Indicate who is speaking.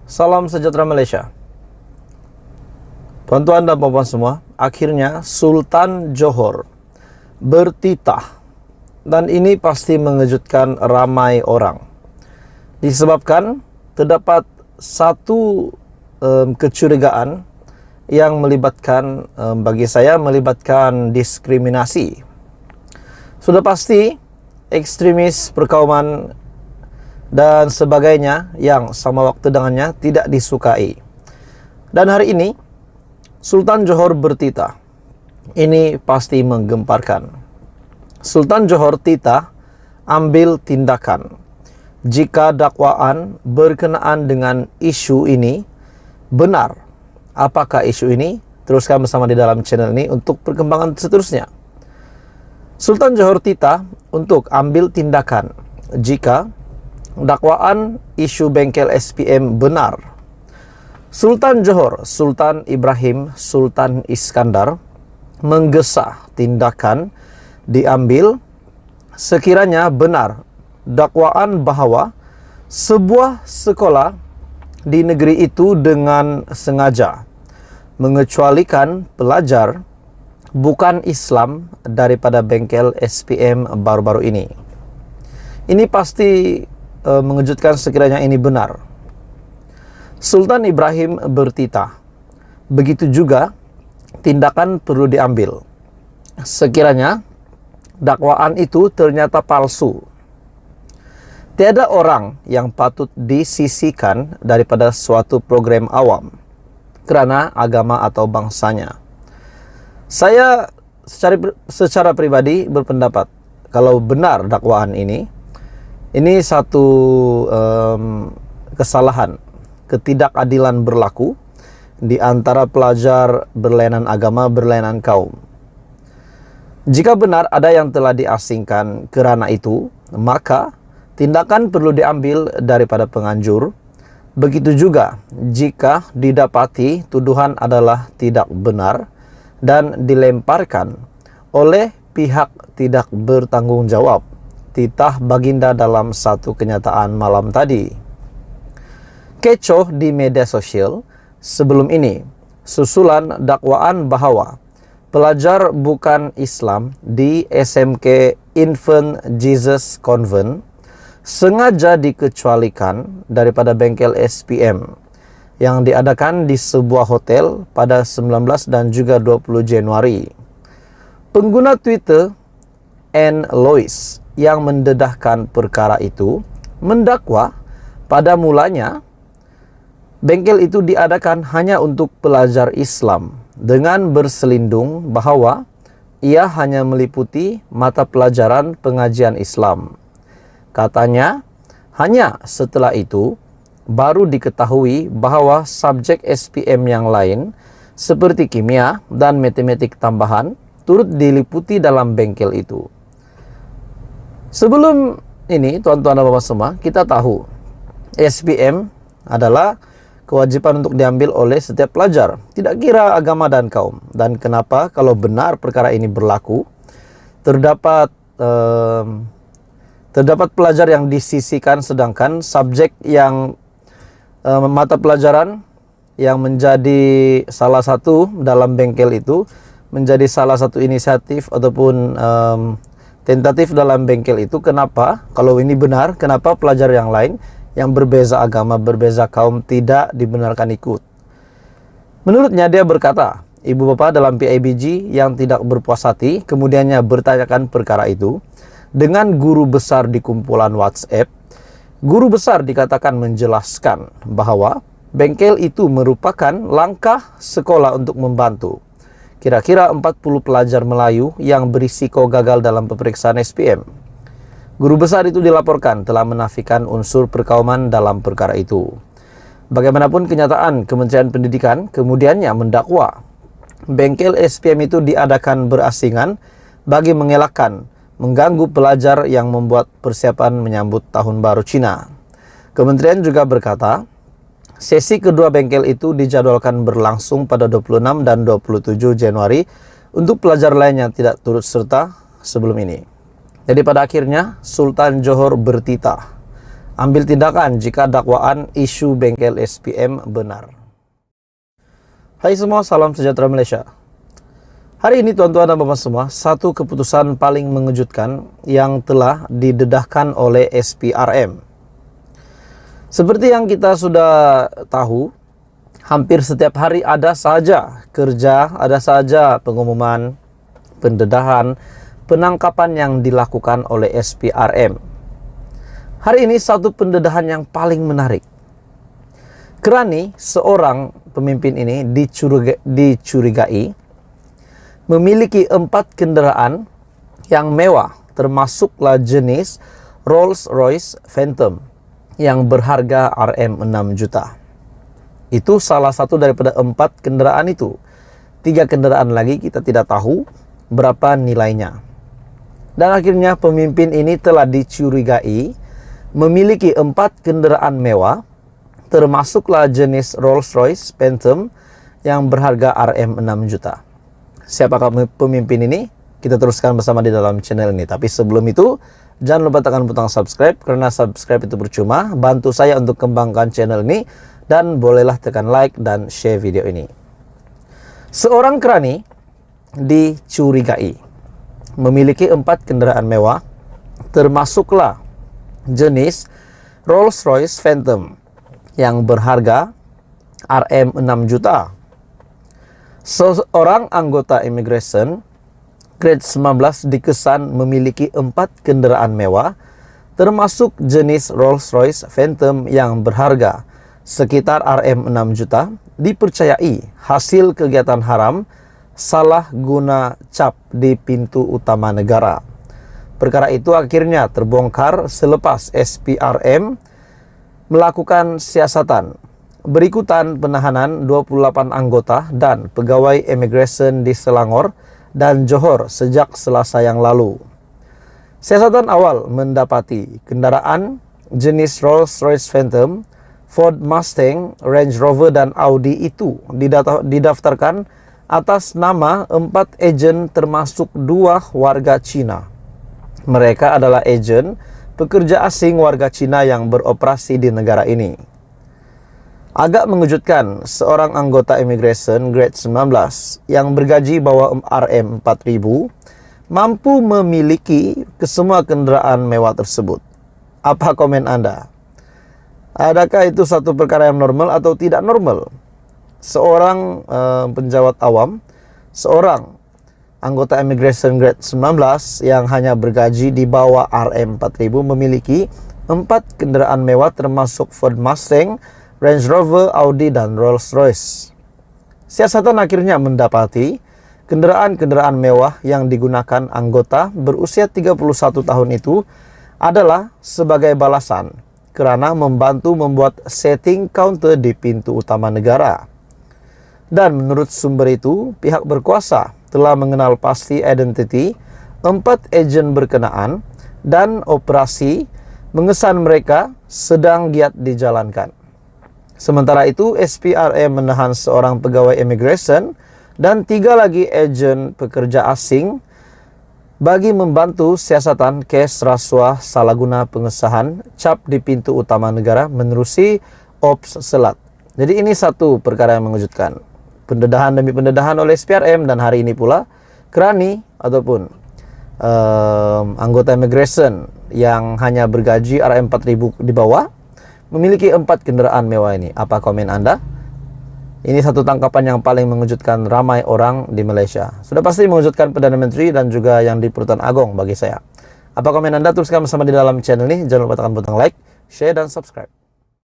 Speaker 1: Salam sejahtera Malaysia. Tuan-tuan dan puan-puan semua, akhirnya Sultan Johor bertitah. Dan ini pasti mengejutkan ramai orang. Disebabkan terdapat satu kecurigaan yang melibatkan, bagi saya, melibatkan diskriminasi. Sudah pasti ekstremis perkauman dan sebagainya yang sama waktu dengannya tidak disukai. Dan hari ini Sultan Johor bertitah. Ini pasti menggemparkan. Sultan Johor titah ambil tindakan jika dakwaan berkenaan dengan isu ini benar. Apakah isu ini? Teruskan bersama di dalam channel ini untuk perkembangan seterusnya. Sultan Johor titah untuk ambil tindakan jika dakwaan isu bengkel SPM benar. Sultan Johor, Sultan Ibrahim Sultan Iskandar, menggesa tindakan diambil sekiranya benar dakwaan bahwa sebuah sekolah di negeri itu dengan sengaja mengecualikan pelajar bukan Islam daripada bengkel SPM baru-baru ini. Ini pasti mengejutkan sekiranya ini benar. Sultan Ibrahim bertitah. Begitu juga tindakan perlu diambil sekiranya dakwaan itu ternyata palsu. Tiada orang yang patut disisihkan daripada suatu program awam kerana agama atau bangsanya. Saya secara pribadi berpendapat kalau benar dakwaan ini satu kesalahan, ketidakadilan berlaku di antara pelajar berlainan agama, berlainan kaum. Jika benar ada yang telah diasingkan kerana itu, maka tindakan perlu diambil daripada penganjur. Begitu juga jika didapati tuduhan adalah tidak benar dan dilemparkan oleh pihak tidak bertanggung jawab. Titah baginda dalam satu kenyataan malam tadi. Kecoh di media sosial sebelum ini susulan dakwaan bahawa pelajar bukan Islam di SMK Infant Jesus Convent sengaja dikecualikan daripada bengkel SPM yang diadakan di sebuah hotel pada 19 dan juga 20 Januari. Pengguna Twitter Anne Lois yang mendedahkan perkara itu mendakwa pada mulanya bengkel itu diadakan hanya untuk pelajar Islam dengan berselindung bahawa ia hanya meliputi mata pelajaran pengajian Islam. Katanya, hanya setelah itu baru diketahui bahawa subjek SPM yang lain seperti kimia dan matematik tambahan turut diliputi dalam bengkel itu. Sebelum ini, tuan-tuan dan bapak semua, kita tahu SPM adalah kewajiban untuk diambil oleh setiap pelajar, tidak kira agama dan kaum. Dan kenapa kalau benar perkara ini berlaku, terdapat pelajar yang disisihkan, sedangkan subjek yang mata pelajaran yang menjadi salah satu dalam bengkel itu menjadi salah satu inisiatif ataupun tentatif dalam bengkel itu. Kenapa? Kalau ini benar, kenapa pelajar yang lain yang berbeza agama, berbeza kaum tidak dibenarkan ikut? Menurutnya dia berkata, ibu bapa dalam PIBG yang tidak berpuas hati kemudiannya bertanyakan perkara itu dengan guru besar di kumpulan WhatsApp. Guru besar dikatakan menjelaskan bahawa bengkel itu merupakan langkah sekolah untuk membantu kira-kira 40 pelajar Melayu yang berisiko gagal dalam peperiksaan SPM. Guru besar itu dilaporkan telah menafikan unsur perkauman dalam perkara itu. Bagaimanapun kenyataan, Kementerian Pendidikan kemudiannya mendakwa bengkel SPM itu diadakan berasingan bagi mengelakkan mengganggu pelajar yang membuat persiapan menyambut Tahun Baru Cina. Kementerian juga berkata, sesi kedua bengkel itu dijadwalkan berlangsung pada 26 dan 27 Januari untuk pelajar lain yang tidak turut serta sebelum ini. Jadi pada akhirnya Sultan Johor bertitah Ambil tindakan jika dakwaan isu bengkel SPM benar. Hai semua, salam sejahtera Malaysia. Hari ini tuan-tuan dan puan semua, satu keputusan paling mengejutkan yang telah didedahkan oleh SPRM. Seperti yang kita sudah tahu, hampir setiap hari ada saja kerja, ada saja pengumuman, pendedahan, penangkapan yang dilakukan oleh SPRM. Hari ini satu pendedahan yang paling menarik. Kerani seorang pemimpin ini dicurigai memiliki 4 kenderaan yang mewah, termasuklah jenis Rolls-Royce Phantom yang berharga Rm6 juta. Itu salah satu daripada 4 kenderaan itu. 3 kenderaan lagi kita tidak tahu berapa nilainya. Dan akhirnya pemimpin ini telah dicurigai memiliki 4 kenderaan mewah, termasuklah jenis Rolls-Royce Phantom yang berharga Rm6 juta. Siapakah pemimpin ini? Kita teruskan bersama di dalam channel ini. Tapi sebelum itu, jangan lupa tekan butang subscribe, karena subscribe itu percuma. Bantu saya untuk kembangkan channel ini, dan bolehlah tekan like dan share video ini. Seorang kerani dicurigai memiliki 4 kenderaan mewah, termasuklah jenis Rolls-Royce Phantom yang berharga Rm6 juta. Seorang anggota immigration grade 19 dikesan memiliki 4 kenderaan mewah, termasuk jenis Rolls-Royce Phantom yang berharga sekitar Rm6 juta, dipercayai hasil kegiatan haram salah guna cap di pintu utama negara. Perkara itu akhirnya terbongkar selepas SPRM melakukan siasatan berikutan penahanan 28 anggota dan pegawai imigresen di Selangor dan Johor sejak Selasa yang lalu. Siasatan awal mendapati kendaraan jenis Rolls-Royce Phantom, Ford Mustang, Range Rover dan Audi itu didaftarkan atas nama 4 ejen termasuk 2 warga Cina. Mereka adalah ejen pekerja asing warga Cina yang beroperasi di negara ini. Agak mengejutkan, seorang anggota immigration grade 19 yang bergaji bawah Rm4.000 mampu memiliki kesemua kenderaan mewah tersebut. Apa komen Anda? Adakah itu satu perkara yang normal atau tidak normal? Seorang penjawat awam, seorang anggota immigration grade 19 yang hanya bergaji di bawah Rm4.000 memiliki 4 kenderaan mewah termasuk Ford Mustang, Range Rover, Audi, dan Rolls-Royce. Siasatan akhirnya mendapati kenderaan-kenderaan mewah yang digunakan anggota berusia 31 tahun itu adalah sebagai balasan kerana membantu membuat setting counter di pintu utama negara. Dan menurut sumber itu, pihak berkuasa telah mengenal pasti identiti 4 ejen berkenaan dan operasi mengesan mereka sedang giat dijalankan. Sementara itu, SPRM menahan seorang pegawai immigration dan 3 lagi ejen pekerja asing bagi membantu siasatan kes rasuah salah guna pengesahan cap di pintu utama negara menerusi Ops Selat. Jadi ini satu perkara yang mengejutkan. Pendedahan demi pendedahan oleh SPRM, dan hari ini pula kerani ataupun anggota immigration yang hanya bergaji Rm4.000 di bawah memiliki 4 kenderaan mewah ini. Apa komen Anda? Ini satu tangkapan yang paling mengejutkan ramai orang di Malaysia. Sudah pasti mengejutkan Perdana Menteri dan juga yang di Pertuan Agong bagi saya. Apa komen Anda? Tuliskan bersama di dalam channel ini. Jangan lupa tekan butang like, share, dan subscribe.